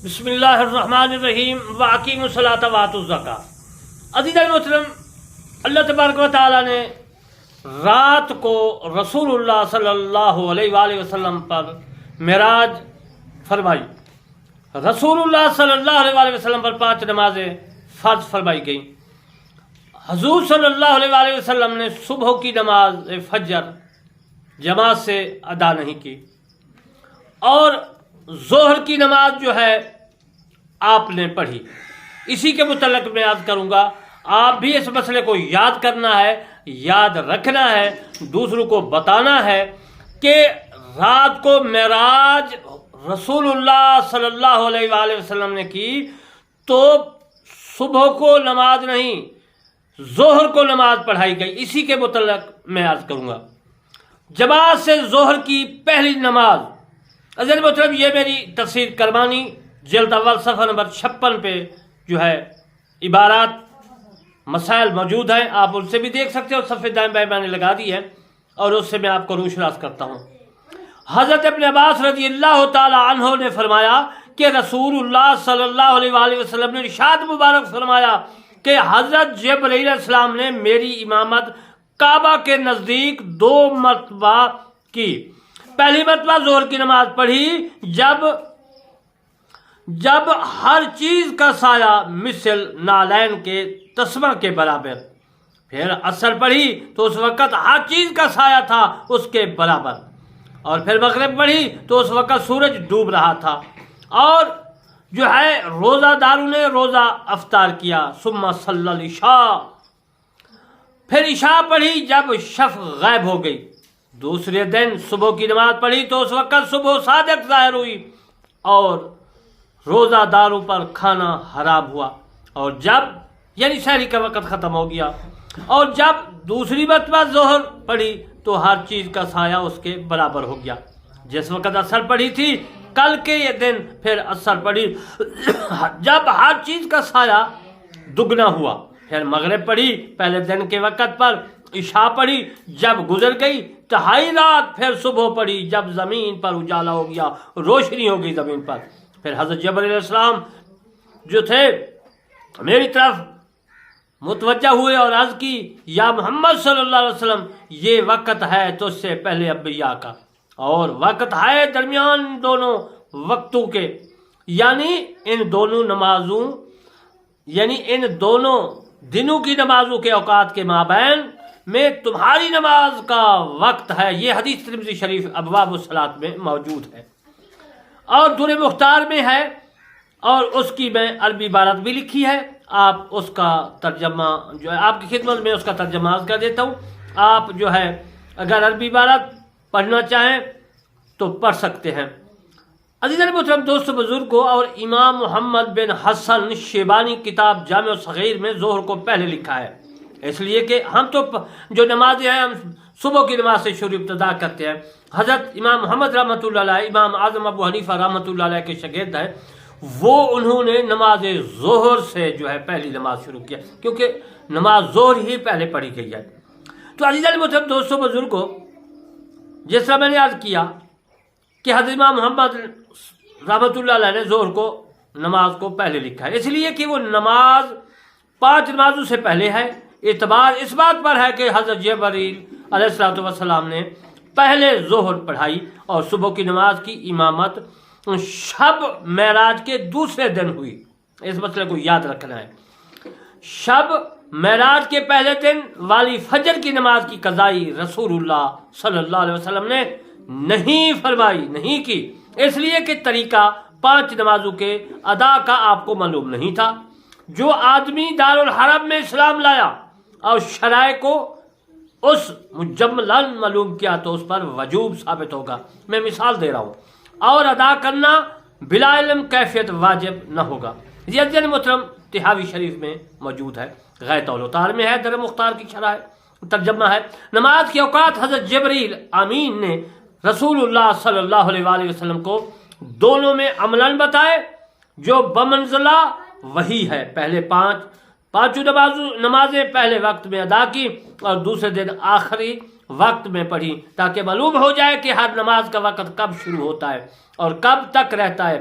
بسم اللہ الرحمن الرحیم واقعی الصلاۃ وآتوا الزکاۃ۔ عزیز محترم، اللہ تبارک و تعالیٰ نے رات کو رسول اللہ صلی اللہ علیہ وآلہ وسلم پر معراج فرمائی۔ رسول اللہ صلی اللہ علیہ وآلہ وسلم پر 5 نمازیں فرض فرمائی گئیں۔ حضور صلی اللہ علیہ وآلہ وسلم نے صبح کی نماز فجر جماعت سے ادا نہیں کی، اور ظہر کی نماز جو ہے آپ نے پڑھی۔ اسی کے متعلق میں عرض کروں گا، آپ بھی اس مسئلے کو یاد کرنا ہے، یاد رکھنا ہے، دوسروں کو بتانا ہے کہ رات کو معراج رسول اللہ صلی اللہ علیہ وآلہ وسلم نے کی تو صبح کو نماز نہیں، ظہر کو نماز پڑھائی گئی۔ اسی کے متعلق میں عرض کروں گا۔ جماعت سے ظہر کی پہلی نماز، عزیز محترم، یہ میری تفسیر کرمانی جلد اول صفحہ نمبر 56 پہ جو ہے عبارات مسائل موجود ہیں، آپ ان سے بھی دیکھ سکتے ہیں، اور صفحے دائیں بائیں میں نے لگا دی ہے، اور اس سے میں آپ کو روشناس کرتا ہوں۔ حضرت ابن عباس رضی اللہ تعالی عنہ نے فرمایا کہ رسول اللہ صلی اللہ علیہ وآلہ وسلم نے ارشاد مبارک فرمایا کہ حضرت جبرائیل علیہ السلام نے میری امامت کعبہ کے نزدیک 2 مرتبہ کی۔ پہلی مرتبہ ظہر کی نماز پڑھی جب ہر چیز کا سایہ مثل نالین کے تسمہ کے برابر، پھر عصر پڑھی تو اس وقت ہر چیز کا سایہ تھا اس کے برابر، اور پھر مغرب پڑھی تو اس وقت سورج ڈوب رہا تھا، اور جو ہے روزہ داروں نے روزہ افطار کیا۔ ثم صلی العشاء، پھر عشاء پڑھی جب شفق غائب ہو گئی۔ دوسرے دن صبح کی نماز پڑھی تو اس وقت صبح صادق ظاہر ہوئی، اور روزہ داروں پر کھانا حرام ہوا، اور جب یعنی سحری کا وقت ختم ہو گیا، اور جب دوسری مرتبہ ظہر پڑھی تو ہر چیز کا سایہ اس کے برابر ہو گیا۔ جس وقت عصر پڑھی تھی کل کے یہ دن پھر عصر پڑھی جب ہر چیز کا سایہ دگنا ہوا، پھر مغرب پڑھی پہلے دن کے وقت پر، عشاء پڑھی جب گزر گئی تہائی رات، پھر صبح پڑھی جب زمین پر اجالا ہو گیا، روشنی ہو گئی زمین پر۔ پھر حضرت جبرائیل علیہ السلام جو تھے میری طرف متوجہ ہوئے اور عرض کی، یا محمد صلی اللہ علیہ وسلم، یہ وقت ہے تجھ سے پہلے انبیاء کا، اور وقت ہے درمیان دونوں وقتوں کے، یعنی ان دونوں نمازوں، یعنی ان دونوں دنوں کی نمازوں کے اوقات کے مابین میں تمہاری نماز کا وقت ہے۔ یہ حدیث ترمذی شریف ابواب الصلاۃ میں موجود ہے، اور در مختار میں ہے، اور اس کی میں عربی عبارت بھی لکھی ہے۔ آپ اس کا ترجمہ جو ہے آپ کی خدمت میں اس کا ترجمہ کر دیتا ہوں، آپ جو ہے اگر عربی عبارت پڑھنا چاہیں تو پڑھ سکتے ہیں۔ عزیز محترم دوستو بزرگوں، اور امام محمد بن حسن شیبانی کتاب جامع الصغیر میں ظہر کو پہلے لکھا ہے، اس لیے کہ ہم تو جو نمازیں ہیں ہم صبح کی نماز سے شروع ابتدا کرتے ہیں۔ حضرت امام محمد رحمۃ اللہ علیہ، امام اعظم ابو حنیفہ رحمۃ اللہ علیہ کے شاگرد ہیں، وہ انہوں نے نماز ظہر سے جو ہے پہلی نماز شروع کیا، کیونکہ نماز ظہر ہی پہلے پڑھی گئی ہے۔ تو عزیز محترم دوستو بزرگوں، جس طرح میں نے عرض کیا کہ حضرت امام محمد رحمۃ اللہ علیہ نے ظہر کو نماز کو پہلے لکھا ہے، اس لیے کہ وہ نماز 5 نمازوں سے پہلے ہے۔ اعتبار اس بات پر ہے کہ حضرت جبرائیل علیہ السلام نے پہلے ظہر پڑھائی، اور صبح کی نماز کی امامت شب معراج کے دوسرے دن ہوئی۔ اس مسئلے کو یاد رکھنا ہے، شب معراج کے پہلے دن والی فجر کی نماز کی قضائی رسول اللہ صلی اللہ علیہ وسلم نے نہیں فرمائی، نہیں کی، اس لیے کہ طریقہ 5 نمازوں کے ادا کا آپ کو معلوم نہیں تھا۔ جو آدمی دارالحرم میں اسلام لایا اور شرائع کو اس مجملاً معلوم کیا تو اس پر وجوب ثابت ہوگا۔ میں مثال دے رہا ہوں، اور ادا کرنا بلا علم کیفیت واجب نہ ہوگا۔ یہ عزیز محترم تحاوی شریف میں موجود ہے، غایۃ الوتار میں ہے، در مختار کی شرح ترجمہ ہے۔ نماز کے اوقات حضرت جبرائیل امین نے رسول اللہ صلی اللہ علیہ وآلہ وسلم کو دونوں میں عملاً بتائے جو بمنزلہ وہی ہے۔ پہلے 5 نمازیں پہلے وقت میں ادا کی، اور دوسرے دن آخری وقت میں پڑھی، تاکہ معلوم ہو جائے کہ ہر نماز کا وقت کب شروع ہوتا ہے اور کب تک رہتا ہے۔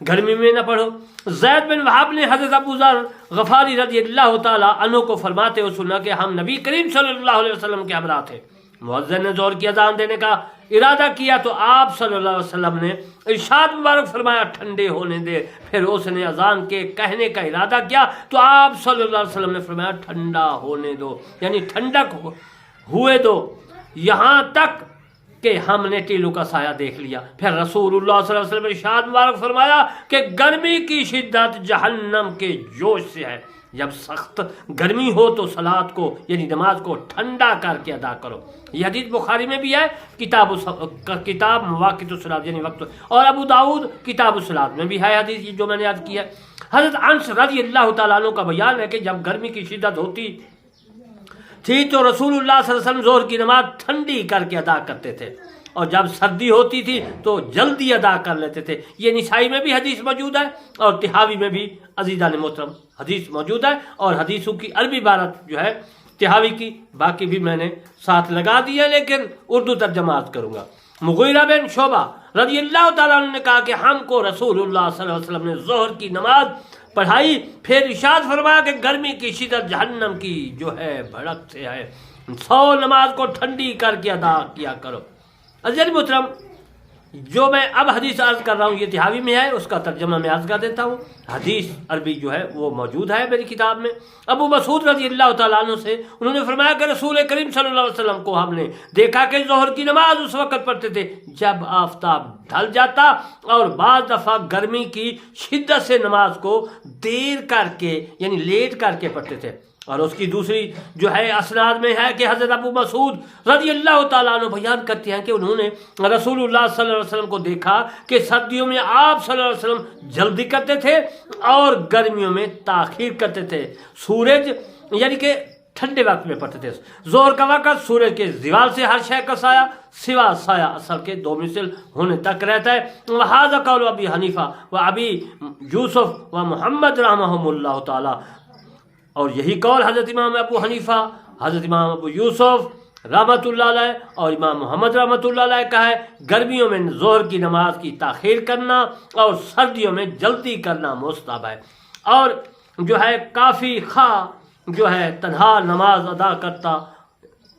گرمی میں نہ پڑھو۔ زید بن وہاب نے حضرت ابو ذر غفاری رضی اللہ تعالیٰ عنہ کو فرماتے ہوئے سنا کہ ہم نبی کریم صلی اللہ علیہ وسلم کے ہمراہ تھے، مؤذن نے ظہر کی اذان دینے کا ارادہ کیا تو آپ صلی اللہ علیہ وسلم نے ارشاد مبارک فرمایا ٹھنڈے ہونے دے۔ پھر اس نے اذان کے کہنے کا ارادہ کیا تو آپ صلی اللہ علیہ وسلم نے فرمایا ٹھنڈا ہونے دو، یعنی ٹھنڈک ہوئے دو، یہاں تک کہ ہم نے ٹیلوں کا سایہ دیکھ لیا۔ پھر رسول اللہ صلی اللہ علیہ وسلم نے ارشاد مبارک فرمایا کہ گرمی کی شدت جہنم کے جوش سے ہے، جب سخت گرمی ہو تو صلات کو یعنی نماز کو ٹھنڈا کر کے ادا کرو۔ یہ حدیث بخاری میں بھی ہے، کتاب مواقیت الصلاۃ یعنی وقت، اور ابو داؤد کتاب الصلاۃ میں بھی ہے حدیث جو میں نے عرض کی ہے۔ حضرت انس رضی اللہ تعالیٰ عنہ کا بیان ہے کہ جب گرمی کی شدت ہوتی تھی تو رسول اللہ صلی اللہ علیہ وسلم ظہر کی نماز ٹھنڈی کر کے ادا کرتے تھے، اور جب سردی ہوتی تھی تو جلدی ادا کر لیتے تھے۔ یہ نسائی میں بھی حدیث موجود ہے اور تحاوی میں بھی عزیزان محترم حدیث موجود ہے، اور حدیثوں کی عربی عبارت جو ہے تحاوی کی باقی بھی میں نے ساتھ لگا دی ہے، لیکن اردو ترجمہ کروں گا۔ مغیرہ بن شعبہ رضی اللہ تعالیٰ عنہ نے کہا کہ ہم کو رسول اللہ صلی اللہ علیہ وسلم نے ظہر کی نماز پڑھائی، پھر ارشاد فرمایا کہ گرمی کی شدت جہنم کی جو ہے بھڑک سے ہے، 100 نماز کو ٹھنڈی کر کے ادا کیا کرو۔ عزیز محترم، جو میں اب حدیث عرض کر رہا ہوں یہ تحاوی میں ہے، اس کا ترجمہ میں عرض کر دیتا ہوں۔ حدیث عربی جو ہے وہ موجود ہے میری کتاب میں۔ ابو مسعود رضی اللہ تعالیٰ عنہ سے انہوں نے فرمایا کہ رسول کریم صلی اللہ علیہ وسلم کو ہم نے دیکھا کہ ظہر کی نماز اس وقت پڑھتے تھے جب آفتاب ڈھل جاتا، اور بعض دفعہ گرمی کی شدت سے نماز کو دیر کر کے یعنی لیٹ کر کے پڑھتے تھے۔ اور اس کی دوسری جو ہے اسناد میں ہے کہ حضرت ابو مسعود رضی اللہ تعالیٰ عنہ بیان کرتے ہیں کہ انہوں نے رسول اللہ صلی اللہ علیہ وسلم کو دیکھا کہ سردیوں میں آپ صلی اللہ علیہ وسلم جلدی کرتے تھے اور گرمیوں میں تاخیر کرتے تھے۔ سورج یعنی کہ ٹھنڈے وقت میں پڑھتے تھے۔ ظہر کا وقت سورج کے زوال سے ہر شے کا سایہ سوا سایہ اثر کے 2 مثل ہونے تک رہتا ہے۔ وہذا قول ابی حنیفہ و ابی یوسف و محمد رحمہم اللہ تعالیٰ، اور یہی قول حضرت امام ابو حنیفہ، حضرت امام ابو یوسف رحمۃ اللہ علیہ اور امام محمد رحمۃ اللہ علیہ کا ہے گرمیوں میں ظہر کی نماز کی تاخیر کرنا اور سردیوں میں جلدی کرنا مستحب ہے، اور جو ہے کافی خواہ جو ہے تنہا نماز ادا کرتا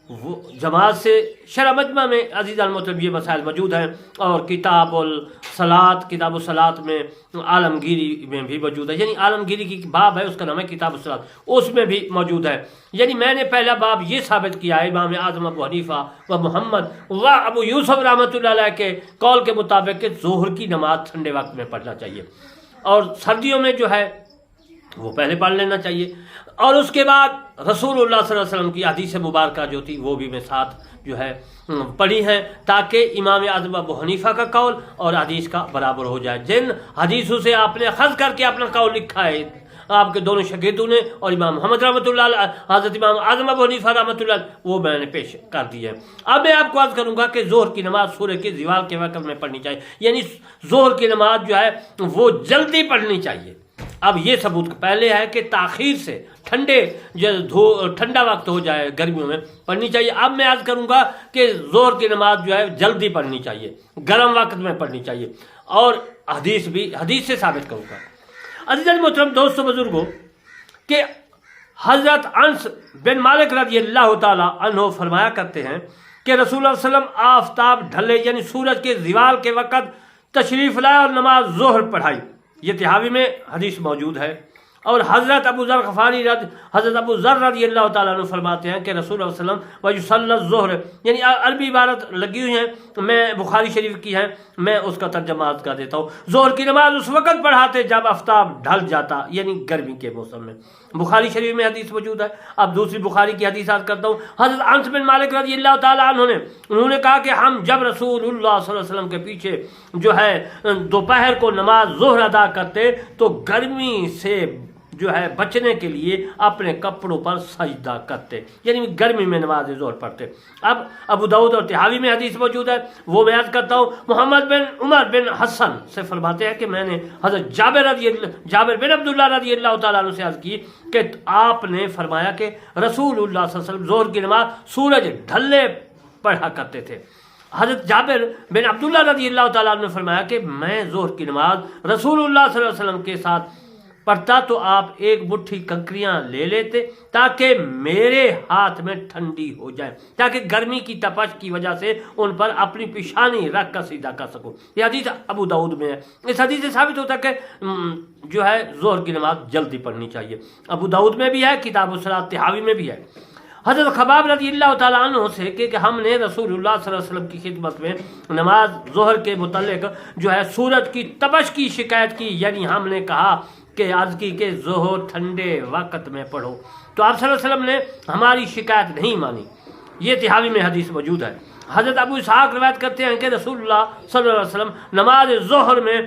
وہ جماعت سے۔ شرح مجمع میں عزیز المطلب یہ مسائل موجود ہیں، اور کتاب الصلاۃ میں عالمگیری میں بھی موجود ہے، یعنی عالمگیری کی باب ہے اس کا نام ہے کتاب الصلاۃ، اس میں بھی موجود ہے۔ یعنی میں نے پہلا باب یہ ثابت کیا ہے امام اعظم ابو حنیفہ و محمد و ابو یوسف رحمۃ اللہ علیہ کے قول کے مطابق کہ ظہر کی نماز ٹھنڈے وقت میں پڑھنا چاہیے، اور سردیوں میں جو ہے وہ پہلے پڑھ لینا چاہیے۔ اور اس کے بعد رسول اللہ صلی اللہ علیہ وسلم کی حدیث مبارکہ جو تھی وہ بھی میں ساتھ جو ہے پڑھی ہیں، تاکہ امام اعظم ابو حنیفہ کا قول اور حدیث کا برابر ہو جائے۔ جن حدیثوں سے آپ نے خذ کر کے اپنا قول لکھا ہے آپ کے دونوں شاگردوں نے اور امام محمد رحمۃ اللہ علیہ، حضرت امام اعظم ابو حنیفہ رحمۃ اللہ علیہ، وہ میں نے پیش کر دی ہے۔ اب میں آپ کو عرض کروں گا کہ ظہر کی نماز سورج کے زوال کے وقت میں پڑھنی چاہیے، یعنی ظہر کی نماز جو ہے وہ جلدی پڑھنی چاہیے۔ اب یہ ثبوت پہلے ہے کہ تاخیر سے ٹھنڈا وقت ہو جائے گرمیوں میں پڑھنی چاہیے۔ اب میں عرض کروں گا کہ ظہر کی نماز جو ہے جلدی پڑھنی چاہیے، گرم وقت میں پڑھنی چاہیے، اور حدیث سے ثابت کروں گا۔ عزیز محترم دوستو بزرگوں، کہ حضرت انس بن مالک رضی اللہ تعالیٰ عنہ فرمایا کرتے ہیں کہ رسول اللہ صلی اللہ علیہ وسلم آفتاب ڈھلے یعنی سورج کے زوال کے وقت تشریف لائے اور نماز ظہر پڑھائی۔ یہ تحاوی میں حدیث موجود ہے۔ اور حضرت ابو ذر غفاری حضرت ابو ذر رضی اللہ تعالیٰ عنہ فرماتے ہیں کہ رسول اللہ صلی اللہ علیہ وسلم ویصلی الظہر، یعنی عربی عبارت لگی ہوئی ہیں، میں بخاری شریف کی ہے، میں اس کا ترجمہ کر دیتا ہوں۔ ظہر کی نماز اس وقت پڑھاتے جب آفتاب ڈھل جاتا، یعنی گرمی کے موسم میں۔ بخاری شریف میں حدیث موجود ہے۔ اب دوسری بخاری کی حدیث عرض کرتا ہوں۔ حضرت انس بن مالک رضی اللہ تعالیٰ عنہ انہوں نے کہا کہ ہم جب رسول اللہ صلی اللہ علیہ وسلم کے پیچھے جو ہے دوپہر کو نماز ظہر ادا کرتے تو گرمی سے جو ہے بچنے کے لیے اپنے کپڑوں پر سجدہ کرتے، یعنی گرمی میں نماز ظہر پڑھتے۔ اب ابو داؤد اور تحاوی میں حدیث موجود ہے، وہ میں عرض کرتا ہوں۔ محمد بن عمر بن حسن سے فرماتے ہیں کہ میں نے حضرت جابر بن عبداللہ رضی اللہ تعالیٰ عنہ سے عرض کی کہ آپ نے فرمایا کہ رسول اللہ صلی اللہ علیہ وسلم ظہر کی نماز سورج ڈھلے پڑھا کرتے تھے۔ حضرت جابر بن عبداللہ رضی اللہ تعالیٰ عنہ نے فرمایا کہ میں ظہر کی نماز رسول اللہ صلی اللہ علیہ وسلم کے ساتھ پڑھتا تو آپ ایک مٹھی کنکریاں لے لیتے تاکہ میرے ہاتھ میں ٹھنڈی ہو جائے، تاکہ گرمی کی تپش کی وجہ سے ان پر اپنی پیشانی رکھ کر سیدھا کر سکوں۔ یہ حدیث ابو داؤد میں ہے۔ اس حدیث سے ثابت ہوتا ہے کہ جو ہے ظہر کی نماز جلدی پڑھنی چاہیے۔ ابو داؤد میں بھی ہے، کتاب الصلاۃ طحاوی میں بھی ہے۔ حضرت خباب رضی اللہ تعالیٰ عنہ سے کہ ہم نے رسول اللہ صلی اللہ علیہ وسلم کی خدمت میں نماز ظہر کے متعلق جو ہے سورج کی تپش کی شکایت کی، یعنی ہم نے کہا کہ عرض کی کہ ظہر ٹھنڈے وقت میں پڑھو، تو آپ صلی اللہ علیہ وسلم نے ہماری شکایت نہیں مانی۔ یہ طحاوی میں حدیث موجود ہے۔ حضرت ابو اسحاق روایت کرتے ہیں کہ رسول اللہ صلی اللہ علیہ وسلم نماز ظہر میں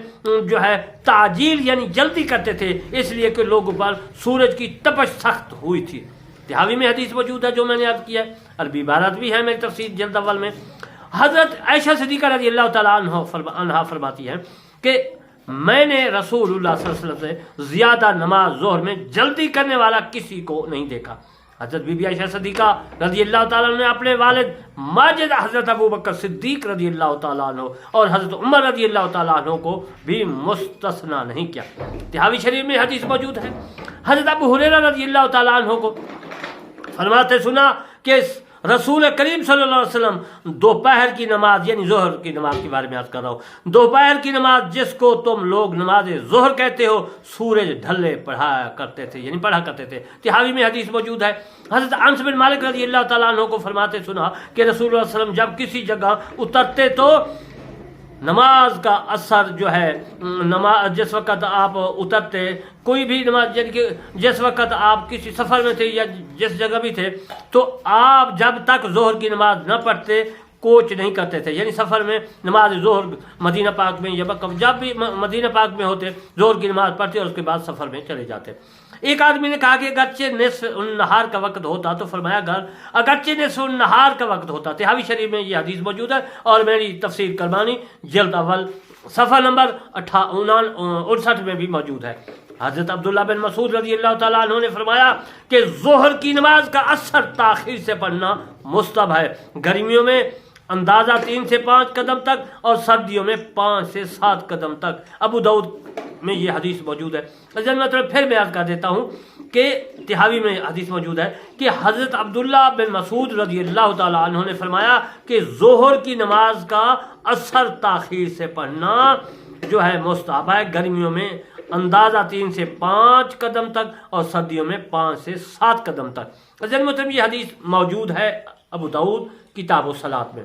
جو ہے تعجیل یعنی جلدی کرتے تھے، اس لیے کہ لوگوں پر سورج کی تپش سخت ہوئی تھی۔ طحاوی میں حدیث موجود ہے جو میں نے عرض کیا ہے، عربی عبارت بھی ہے میری تفسیر جلد اول میں۔ حضرت عائشہ صدیقہ رضی اللہ تعالیٰ عنہا فرماتی ہیں کہ میں نے رسول اللہ صلی اللہ علیہ وسلم سے زیادہ نماز ظہر میں جلدی کرنے والا کسی کو نہیں دیکھا۔ حضرت بی بی عائشہ صدیقہ رضی اللہ تعالیٰ عنہ نے اپنے والد ماجد حضرت ابو بکر صدیق رضی اللہ تعالیٰ عنہ اور حضرت عمر رضی اللہ تعالیٰ عنہ کو بھی مستثنا نہیں کیا۔ طحاوی شریف میں حدیث موجود ہے۔ حضرت ابو ہریرہ رضی اللہ تعالیٰ عنہ کو فرماتے سنا کہ رسول کریم صلی اللہ علیہ وسلم دوپہر کی نماز یعنی ظہر کی نماز کے بارے میں عرض کر رہا ہوں، دوپہر کی نماز جس کو تم لوگ نماز ظہر کہتے ہو سورج ڈھلے پڑھایا کرتے تھے، یعنی پڑھا کرتے تھے۔ طحاوی میں حدیث موجود ہے۔ حضرت انس بن مالک رضی اللہ تعالیٰ عنہ کو فرماتے سنا کہ رسول اللہ علیہ وسلم جب کسی جگہ اترتے تو نماز کا اثر جو ہے نماز جس وقت آپ اترتے کوئی بھی نماز یعنی کہ جس وقت آپ کسی سفر میں تھے یا جس جگہ بھی تھے تو آپ جب تک ظہر کی نماز نہ پڑھتے کوچ نہیں کرتے تھے، یعنی سفر میں نماز ظہر مدینہ پاک میں یا جب بھی مدینہ پاک میں ہوتے ظہر کی نماز پڑھتے اور اس کے بعد سفر میں چلے جاتے۔ ایک آدمی نے کہا کہ اگرچہ نصف النہار کا وقت ہوتا تو فرمایا اگرچہ نصف النہار کا وقت ہوتا۔ طحاوی شریف میں یہ حدیث موجود ہے اور میری تفسیر کرمانی جلد اول صفحہ نمبر 59 میں بھی موجود ہے۔ حضرت عبداللہ بن مسعود رضی اللہ تعالیٰ عنہ نے فرمایا کہ ظہر کی نماز کا اثر تاخیر سے پڑھنا مستحب ہے، گرمیوں میں اندازہ 3 سے 5 قدم تک اور سردیوں میں 5 سے 7 قدم تک۔ ابو داؤد میں یہ حدیث موجود ہے۔ مطلب پھر میں عرض کر دیتا ہوں کہ طحاوی میں حدیث موجود ہے کہ حضرت عبداللہ بن مسعود رضی اللہ تعالیٰ عنہ نے فرمایا کہ ظہر کی نماز کا اثر تاخیر سے پڑھنا جو ہے مستحب ہے، گرمیوں میں اندازہ 3 سے 5 قدم تک اور سردیوں میں 5 سے 7 قدم تک۔ مطلب یہ حدیث موجود ہے ابو داؤد کتاب الصلاۃ میں۔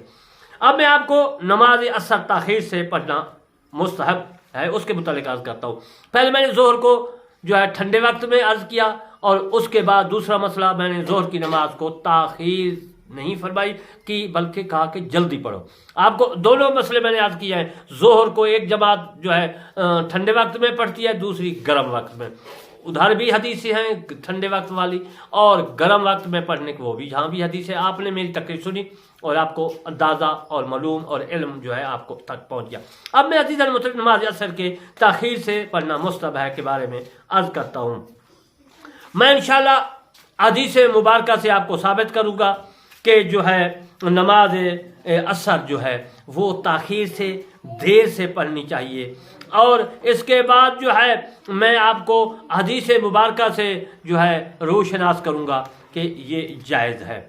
اب میں آپ کو نماز اثر تاخیر سے پڑھنا مستحب ہے اس کے متعلق عرض کرتا ہوں۔ پہلے میں نے ظہر کو جو ہے ٹھنڈے وقت میں عرض کیا اور اس کے بعد دوسرا مسئلہ میں نے ظہر کی نماز کو تاخیر نہیں فرمائی کی بلکہ کہا کہ جلدی پڑھو۔ آپ کو دونوں مسئلے میں نے عرض کیا ہے۔ ظہر کو ایک جماعت جو ہے ٹھنڈے وقت میں پڑھتی ہے، دوسری گرم وقت میں۔ ادھر بھی حدیثیں ہیں ٹھنڈے وقت والی اور گرم وقت میں پڑھنے کی، وہ بھی جہاں بھی حدیث ہے۔ آپ نے میری تقریر سنی اور آپ کو اندازہ اور معلوم اور علم جو ہے آپ کو تک پہنچ گیا۔ اب میں عزیز المطلب نماز اثر کے تاخیر سے پڑھنا مستحب ہے کے بارے میں عرض کرتا ہوں۔ میں انشاءاللہ حدیث مبارکہ سے آپ کو ثابت کروں گا کہ جو ہے نماز اثر جو ہے وہ تاخیر سے دیر سے پڑھنی چاہیے، اور اس کے بعد جو ہے میں آپ کو حدیث مبارکہ سے جو ہے روشناس کروں گا کہ یہ جائز ہے۔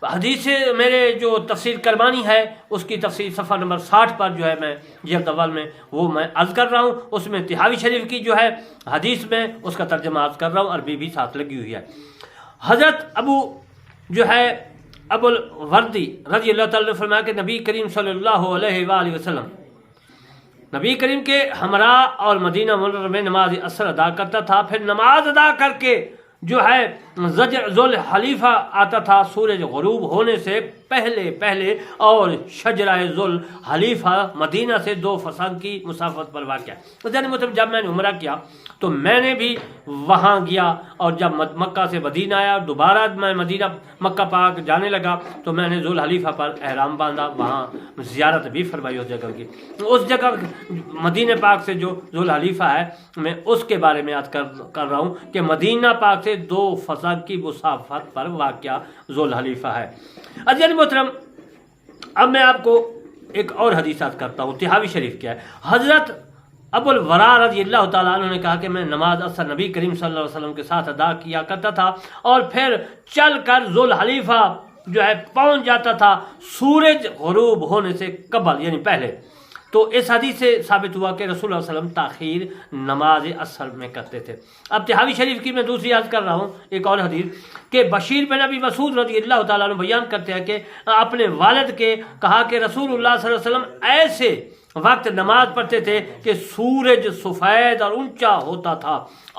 حدیث میرے جو تفسیر کرمانی ہے اس کی تفسیر صفحہ نمبر 60 پر جو ہے میں جلد اول میں وہ میں عرض کر رہا ہوں، اس میں طحاوی شریف کی جو ہے حدیث میں اس کا ترجمہ عرض کر رہا ہوں، عربی بھی ساتھ لگی ہوئی ہے۔ حضرت ابو جو ہے ابو الوردی رضی اللہ تعالیٰ نے فرمایا کہ نبی کریم صلی اللہ علیہ وآلہ وسلم نبی کریم کے ہمراہ اور مدینہ منورہ میں نماز اثر ادا کرتا تھا، پھر نماز ادا کر کے جو ہے ذوالحلیفہ آتا تھا سورج غروب ہونے سے پہلے اور شجرہ ذوالحلیفہ مدینہ سے 2 فرسنگ کی مسافت پر واقع ہے۔ یعنی مطلب جب میں نے عمرہ کیا تو میں نے بھی وہاں گیا، اور جب مکہ سے مدینہ آیا دوبارہ میں مدینہ مکہ پاک جانے لگا تو میں نے ذوالحلیفہ پر احرام باندھا، وہاں زیارت بھی فرمائی اس جگہ کی۔ اس جگہ مدینہ پاک سے جو ذوالحلیفہ ہے میں اس کے بارے میں یاد کر رہا ہوں کہ مدینہ پاک سے 2 فرسنگ کی مسافت پر واقع ذوالحلیفہ ہے۔ عزیز محترم، اب میں آپ کو ایک اور حدیث یاد کرتا ہوں، طحاوی شریف کیا ہے۔ حضرت ابو الورا رضی اللہ تعالیٰ عنہ نے کہا کہ میں نماز اثر نبی کریم صلی اللہ علیہ وسلم کے ساتھ ادا کیا کرتا تھا اور پھر چل کر ذوالحلیفہ جو ہے پہنچ جاتا تھا سورج غروب ہونے سے قبل، یعنی پہلے۔ تو اس حدیث سے ثابت ہوا کہ رسول اللہ علیہ وسلم تاخیر نماز اثر میں کرتے تھے۔ اب طحاوی شریف کی میں دوسری یاد کر رہا ہوں ایک اور حدیث کہ بشیر بن ابی مسعود رضی اللہ تعالیٰ عنہ بیان کرتے ہیں کہ اپنے والد کے کہا کہ رسول اللہ صلی اللہ علیہ وسلم ایسے وقت نماز پڑھتے تھے کہ سورج سفید اور اونچا ہوتا تھا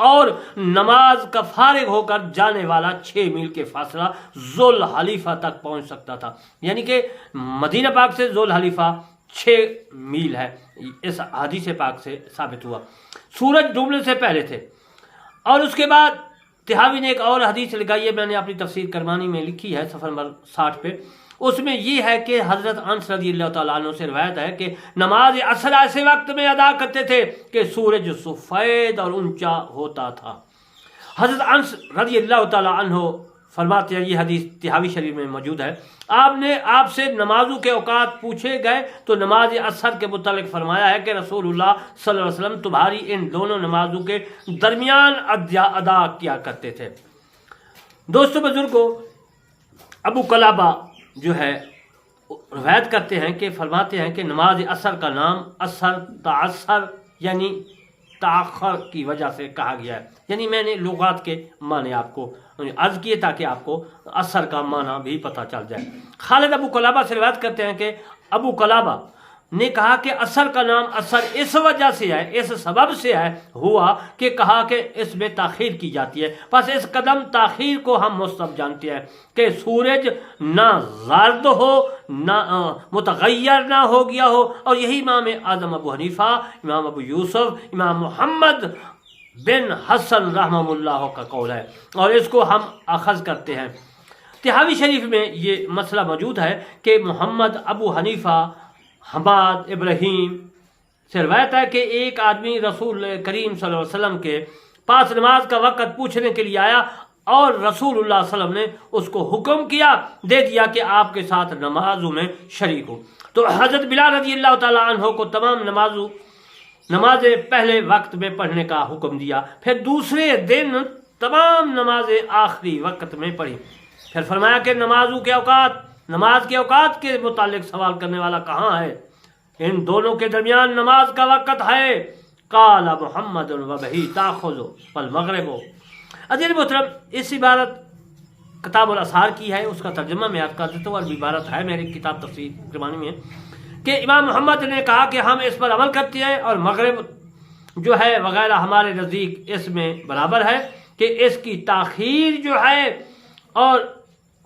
اور نماز کا فارغ ہو کر جانے والا 6 میل کے فاصلہ ذوالحلیفہ تک پہنچ سکتا تھا، یعنی کہ مدینہ پاک سے ذوالحلیفہ 6 میل ہے۔ اس حدیث پاک سے ثابت ہوا سورج ڈوبنے سے پہلے تھے۔ اور اس کے بعد طحاوی نے ایک اور حدیث لگائی ہے، میں نے اپنی تفسیر کرمانی میں لکھی ہے صفحہ نمبر 60 پہ۔ اس میں یہ ہے کہ حضرت انس رضی اللہ تعالیٰ عنہ سے روایت ہے کہ نماز عصر ایسے وقت میں ادا کرتے تھے کہ سورج سفید اور اونچا ہوتا تھا۔ حضرت انس رضی اللہ تعالیٰ عنہ فرماتے ہیں، یہ حدیث طحاوی شریف میں موجود ہے، آپ سے نمازوں کے اوقات پوچھے گئے تو نماز عصر کے متعلق فرمایا ہے کہ رسول اللہ صلی اللہ علیہ وسلم تمہاری ان دونوں نمازوں کے درمیان ادا کیا کرتے تھے۔ دوستو بزرگوں، ابو قلابہ جو ہے روایت کرتے ہیں کہ فرماتے ہیں کہ نماز عصر کا نام عصر تعصر یعنی تاخر کی وجہ سے کہا گیا ہے، یعنی میں نے لغات کے معنی آپ کو عرض کیے تاکہ آپ کو عصر کا معنی بھی پتہ چل جائے۔ خالد ابو قلابہ سے روایت کرتے ہیں کہ ابو قلابہ نے کہا کہ عصر کا نام عصر اس وجہ سے ہے، اس سبب سے ہے ہوا کہ کہا کہ اس میں تاخیر کی جاتی ہے، پس اس قدم تاخیر کو ہم مستحب جانتے ہیں کہ سورج نہ زرد ہو نہ متغیر نہ ہو گیا ہو، اور یہی امام اعظم ابو حنیفہ، امام ابو یوسف، امام محمد بن حسن رحمہ اللہ کا قول ہے اور اس کو ہم اخذ کرتے ہیں۔ طحاوی شریف میں یہ مسئلہ موجود ہے کہ محمد ابو حنیفہ حماد ابراہیم سے روایت ہے کہ ایک آدمی رسول کریم صلی اللہ علیہ وسلم کے پاس نماز کا وقت پوچھنے کے لیے آیا اور رسول اللہ صلی اللہ علیہ وسلم نے اس کو حکم دے دیا کہ آپ کے ساتھ نمازوں میں شریک ہو۔ تو حضرت بلال رضی اللہ تعالیٰ عنہ کو تمام نمازیں پہلے وقت میں پڑھنے کا حکم دیا، پھر دوسرے دن تمام نمازیں آخری وقت میں پڑھی، پھر فرمایا کہ نماز کے اوقات کے متعلق سوال کرنے والا کہاں ہے؟ ان دونوں کے درمیان نماز کا وقت ہے۔ قال محمد وبہی تاخذ والمغرب۔ عزیز محترم، اس عبارت کتاب الاسحار کی ہے، اس کا ترجمہ میں آپ کا دیتا ہوں، عربی عبارت ہے میری کتاب تفسیر کرمانی میں، کہ امام محمد نے کہا کہ ہم اس پر عمل کرتے ہیں اور مغرب جو ہے وغیرہ ہمارے نزدیک اس میں برابر ہے کہ اس کی تاخیر جو ہے اور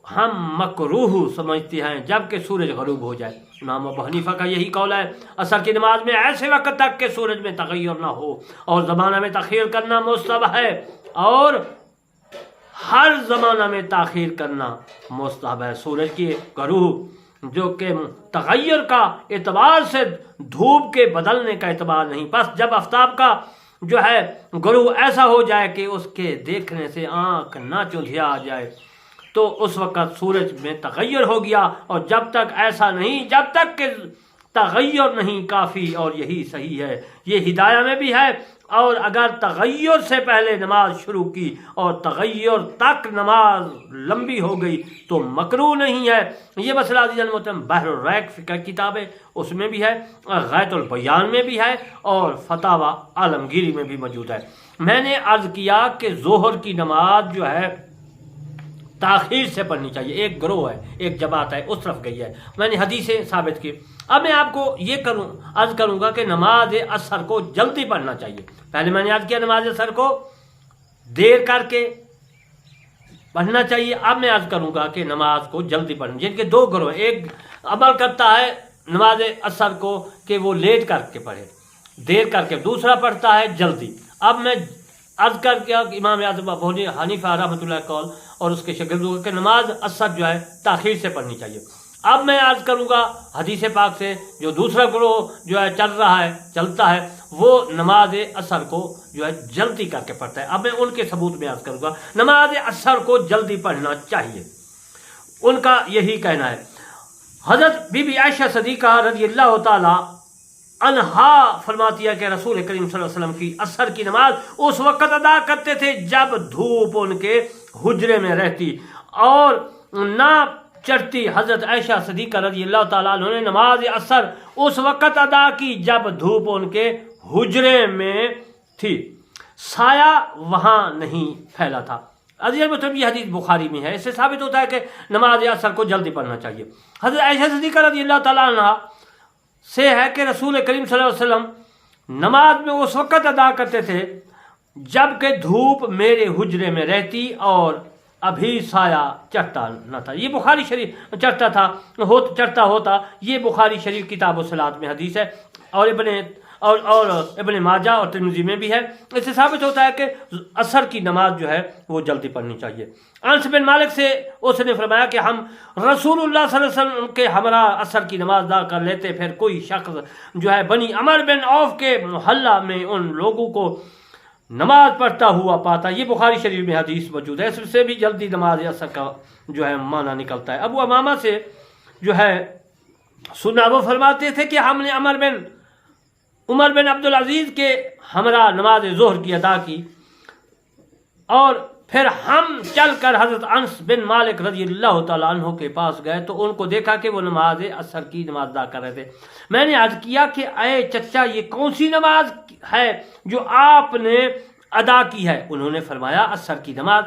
ہم مکروہ سمجھتے ہیں جبکہ سورج غروب ہو جائے۔ امام ابو حنیفہ کا یہی قول ہے، عصر کی نماز میں ایسے وقت تک کہ سورج میں تغیر نہ ہو اور زمانہ میں تاخیر کرنا مستحب ہے، اور ہر زمانہ میں تاخیر کرنا مستحب ہے۔ سورج کی غروب جو کہ تغیر کا اعتبار سے دھوپ کے بدلنے کا اعتبار نہیں، بس جب آفتاب کا جو ہے غروب ایسا ہو جائے کہ اس کے دیکھنے سے آنکھ نہ چندھیا جائے تو اس وقت سورج میں تغیر ہو گیا، اور جب تک ایسا نہیں، جب تک کہ تغیر نہیں کافی، اور یہی صحیح ہے، یہ ہدایہ میں بھی ہے۔ اور اگر تغیر سے پہلے نماز شروع کی اور تغیر تک نماز لمبی ہو گئی تو مکروہ نہیں ہے۔ یہ مسئلہ عزیز المحترم بحر الریق فقہ کتاب ہے، اس میں بھی ہے، غایۃ البیان میں بھی ہے، اور فتاوی عالمگیری میں بھی موجود ہے۔ میں نے عرض کیا کہ ظہر کی نماز جو ہے تاخیر سے پڑھنی چاہیے، ایک گروہ ہے، ایک جماعت ہے اس طرف گئی ہے، میں نے حدیثیں ثابت کی۔ اب میں آپ کو یہ عرض کروں گا کہ نماز عصر کو جلدی پڑھنا چاہیے۔ پہلے میں نے عرض کیا نماز عصر کو دیر کر کے پڑھنا چاہیے، اب میں عرض کروں گا کہ نماز کو جلدی پڑھنا، جن کے دو گروہ، ایک عمل کرتا ہے نماز عصر کو کہ وہ لیٹ کر کے پڑھے، دیر کر کے، دوسرا پڑھتا ہے جلدی۔ اب میں عرض کر کے امام اعظم ابو حنیفہ رحمۃ اللہ قول اور اس کے شاگردوں کہ نماز عصر جو ہے تاخیر سے پڑھنی چاہیے۔ اب میں عرض کروں گا حدیث پاک سے جو دوسرا گروہ جو ہے چلتا ہے وہ نماز عصر کو جو ہے جلدی کر کے پڑھتا ہے۔ اب میں ان کے ثبوت میں عرض کروں گا نماز عصر کو جلدی پڑھنا چاہیے، ان کا یہی کہنا ہے۔ حضرت بی بی عائشہ صدیقہ رضی اللہ تعالی عنہا فرماتی ہے کہ رسول کریم صلی اللہ علیہ وسلم کی عصر کی نماز اس وقت ادا کرتے تھے جب دھوپ ان کے حجرے میں رہتی اور نہ چڑھتی۔ حضرت عائشہ صدیقہ رضی اللہ تعالیٰ عنہ نے نماز عصر اس وقت ادا کی جب دھوپ ان کے حجرے میں تھی، سایہ وہاں نہیں پھیلا تھا۔ عزیز مطلب یہ حدیث بخاری میں ہے، اس سے ثابت ہوتا ہے کہ نماز عصر کو جلدی پڑھنا چاہیے۔ حضرت عائشہ صدیقہ رضی اللہ تعالیٰ عنہ سے ہے کہ رسول کریم صلی اللہ علیہ وسلم نماز میں اس وقت ادا کرتے تھے جب کہ دھوپ میرے حجرے میں رہتی اور ابھی سایہ چڑھتا نہ تھا۔ یہ بخاری شریف چڑھتا ہوتا، یہ بخاری شریف کتاب الصلاۃ میں حدیث ہے، اور ابن ماجہ اور ترمذی میں بھی ہے۔ اس سے ثابت ہوتا ہے کہ عصر کی نماز جو ہے وہ جلدی پڑھنی چاہیے۔ انس بن مالک سے اس نے فرمایا کہ ہم رسول اللہ صلی اللہ علیہ وسلم کے ہمراہ عصر کی نماز ادا کر لیتے، پھر کوئی شخص جو ہے بنی عمر بن عوف کے محلہ میں ان لوگوں کو نماز پڑھتا ہوا پاتا۔ یہ بخاری شریف میں حدیث موجود ہے، اس سے بھی جلدی نماز عصر کا جو ہے معنی نکلتا ہے۔ ابو امامہ سے جو ہے سنا، وہ فرماتے تھے کہ ہم نے عمر بن عبدالعزیز کے ہمراہ نماز ظہر کی ادا کی، اور پھر ہم چل کر حضرت انس بن مالک رضی اللہ تعالیٰ عنہ کے پاس گئے تو ان کو دیکھا کہ وہ نماز عصر کی نماز ادا کر رہے تھے۔ میں نے عرض کیا کہ اے چچا، یہ کون سی نماز ہے جو آپ نے ادا کی ہے؟ انہوں نے فرمایا عصر کی نماز۔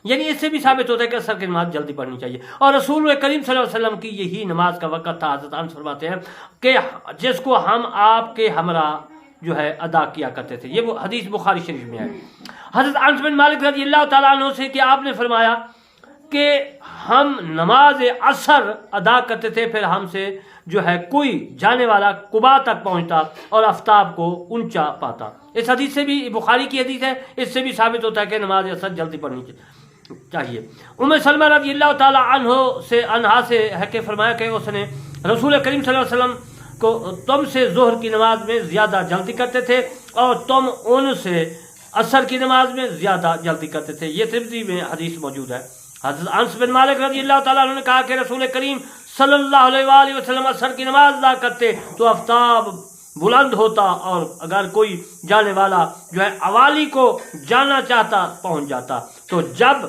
یعنی اس سے بھی ثابت ہوتا ہے کہ عصر کی نماز جلدی پڑھنی چاہیے، اور رسول کریم صلی اللہ علیہ وسلم کی یہی نماز کا وقت تھا۔ حضرت انس فرماتے ہیں کہ جس کو ہم آپ کے ہمراہ جو ہے ادا کیا کرتے تھے۔ یہ وہ حدیث بخاری شریف میں ہے۔ حضرت انس بن مالک رضی اللہ تعالیٰ عنہ سے کہ آپ نے فرمایا کہ ہم نماز عصر ادا کرتے تھے، پھر ہم سے جو ہے کوئی جانے والا قباء تک پہنچتا اور آفتاب کو اونچا پاتا۔ اس حدیث سے بھی، بخاری کی حدیث ہے، اس سے بھی ثابت ہوتا ہے کہ نماز عصر جلدی پڑھنی چاہیے۔ ام سلمہ رضی اللہ تعالیٰ عنہا سے ہے کہ فرمایا کہ اس نے رسول کریم صلی اللہ علیہ وسلم کو تم سے ظہر کی نماز میں زیادہ جلدی کرتے تھے اور تم ان سے عصر کی نماز میں زیادہ جلدی کرتے تھے۔ یہ ترمذی میں حدیث موجود ہے۔ حضرت انس بن مالک رضی اللہ تعالیٰ عنہ نے کہا کہ رسول کریم صلی اللہ علیہ وآلہ وسلم عصر کی نماز ادا کرتے تو آفتاب بلند ہوتا، اور اگر کوئی جانے والا جو ہے اوالی کو جانا چاہتا پہنچ جاتا، تو جب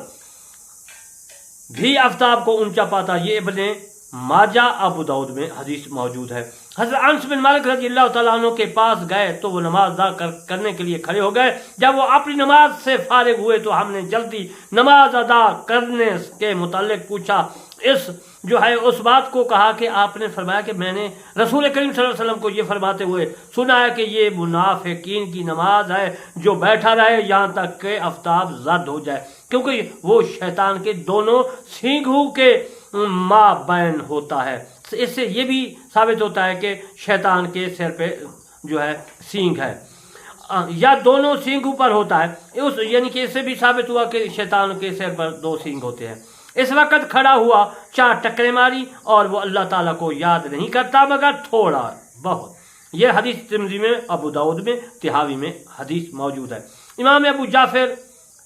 بھی آفتاب کو اونچا پاتا۔ یہ ابن ماجہ ابو داؤد میں حدیث موجود ہے۔ حضرت انس بن مالک رضی اللہ تعالیٰ عنہ کے پاس گئے تو وہ نماز ادا کرنے کے لیے کھڑے ہو گئے۔ جب وہ اپنی نماز سے فارغ ہوئے تو ہم نے جلدی نماز ادا کرنے کے متعلق پوچھا، اس بات کو کہا کہ آپ نے فرمایا کہ میں نے رسول کریم صلی اللہ علیہ وسلم کو یہ فرماتے ہوئے سنا ہے کہ یہ منافقین کی نماز ہے جو بیٹھا رہے یہاں تک کہ آفتاب زرد ہو جائے، کیونکہ وہ شیطان کے دونوں سینگوں کے مابین ہوتا ہے۔ اس سے یہ بھی ثابت ہوتا ہے کہ شیطان کے سر پہ جو ہے سینگ ہے، یا دونوں سینگوں پر ہوتا ہے، یعنی کہ اس سے بھی ثابت ہوا کہ شیطان کے سر پر دو سینگ ہوتے ہیں۔ اس وقت کھڑا ہوا، 4 ٹکریں ماری، اور وہ اللہ تعالیٰ کو یاد نہیں کرتا مگر تھوڑا بہت۔ یہ حدیث ترمذی میں، ابو داؤد میں، طحاوی میں حدیث موجود ہے۔ امام ابو جعفر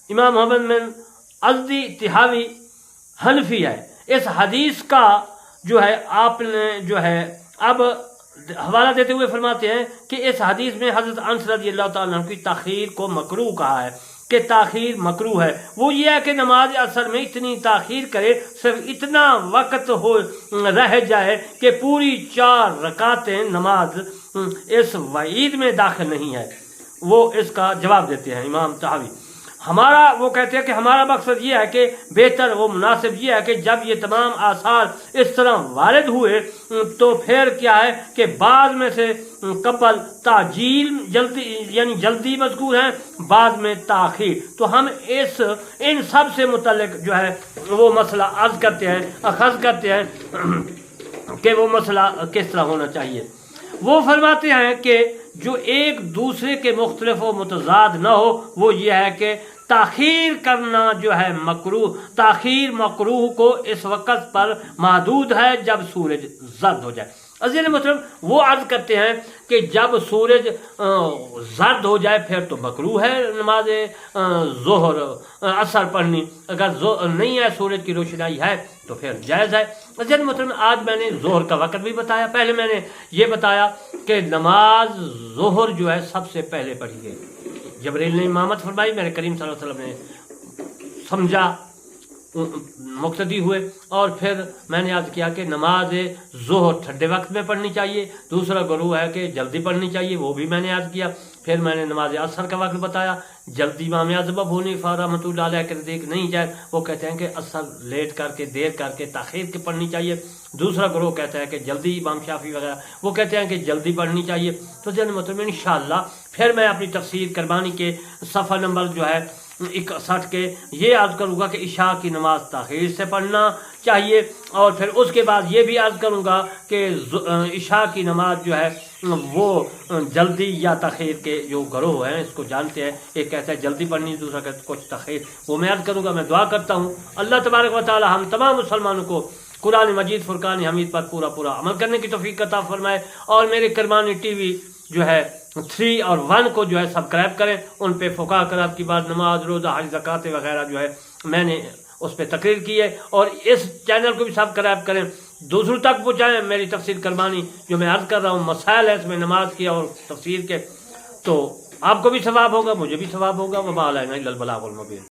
امام محمد بن ازدی طحاوی حنفی ہے۔ اس حدیث کا جو ہے آپ نے جو ہے اب حوالہ دیتے ہوئے فرماتے ہیں کہ اس حدیث میں حضرت انس رضی اللہ تعالیٰ عنہ کی تاخیر کو مکروہ کہا ہے، کہ تاخیر مکروہ ہے۔ وہ یہ ہے کہ نماز عصر میں اتنی تاخیر کرے، صرف اتنا وقت رہ جائے کہ پوری 4 رکعتیں نماز اس وعید میں داخل نہیں ہے۔ وہ اس کا جواب دیتے ہیں امام طحاوی۔ وہ کہتے ہیں کہ ہمارا مقصد یہ ہے کہ بہتر و مناسب یہ ہے کہ جب یہ تمام آثار اس طرح وارد ہوئے تو پھر کیا ہے کہ بعد میں سے قبل تعجیل جلدی مذکور ہیں، بعد میں تاخیر، تو ہم ان سب سے متعلق جو ہے وہ مسئلہ اخذ کرتے ہیں کہ وہ مسئلہ کس طرح ہونا چاہیے۔ وہ فرماتے ہیں کہ جو ایک دوسرے کے مختلف و متضاد نہ ہو، وہ یہ ہے کہ تاخیر کرنا جو ہے مکروہ، تاخیر مکروہ کو اس وقت پر محدود ہے جب سورج زرد ہو جائے، عزیز محترم وہ عرض کرتے ہیں کہ جب سورج زرد ہو جائے پھر تو مکروہ ہے نماز ظہر اثر پڑھنی، اگر نہیں ہے سورج کی روشنائی ہے تو پھر جائز ہے۔ عزیز محترم آج میں نے ظہر کا وقت بھی بتایا، پہلے میں نے یہ بتایا کہ نماز ظہر جو ہے سب سے پہلے پڑھی گئی، جبریل نے امامت فرمائی، میرے کریم صلی اللہ علیہ وسلم نے سمجھا، مقتدی ہوئے، اور پھر میں نے عرض کیا کہ نماز ظہر ٹھنڈے وقت میں پڑھنی چاہیے، دوسرا گروہ ہے کہ جلدی پڑھنی چاہیے، وہ بھی میں نے عرض کیا۔ پھر میں نے نماز عصر کا وقت بتایا، جلدی امام اعظم ابو حنیفہ رحمۃ اللہ علیہ کے نزدیک نہیں جائے، وہ کہتے ہیں کہ عصر لیٹ کر کے دیر کر کے تاخیر کے پڑھنی چاہیے، دوسرا گروہ کہتا ہے کہ جلدی، امام شافعی وغیرہ وہ کہتے ہیں کہ جلدی پڑھنی چاہیے۔ تو جن مطلب انشاءاللہ پھر میں اپنی تفسیر کربانی کے صفحہ نمبر جو ہے 61 کے یہ عرض کروں گا کہ عشاء کی نماز تاخیر سے پڑھنا چاہیے، اور پھر اس کے بعد یہ بھی عرض کروں گا کہ عشاء کی نماز جو ہے وہ جلدی یا تاخیر کے جو گروہ ہیں اس کو جانتے ہیں، ایک کہتا ہے جلدی پڑھنی، دوسرا کہتا ہے کچھ تاخیر، وہ میں عرض کروں گا۔ میں دعا کرتا ہوں اللہ تبارک و تعالی ہم تمام مسلمانوں کو قرآن مجید فرقان حمید پر پورا عمل کرنے کی توفیق عطا فرمائے، اور میرے کربانی ٹی وی جو ہے 3 اور 1 کو جو ہے سبسکرائب کریں، ان پہ فقہ کرام کی بات، نماز، روزہ، حج، زکوٰۃ وغیرہ جو ہے میں نے اس پہ تقریر کی ہے، اور اس چینل کو بھی سبسکرائب کریں، دوسروں تک پہنچائیں میری تفسیر کربانی جو میں عرض کر رہا ہوں، مسائل ہے اس میں نماز کی اور تفسیر کے، تو آپ کو بھی ثواب ہوگا، مجھے بھی ثواب ہوگا، وما علینا الا البلاغ المبین۔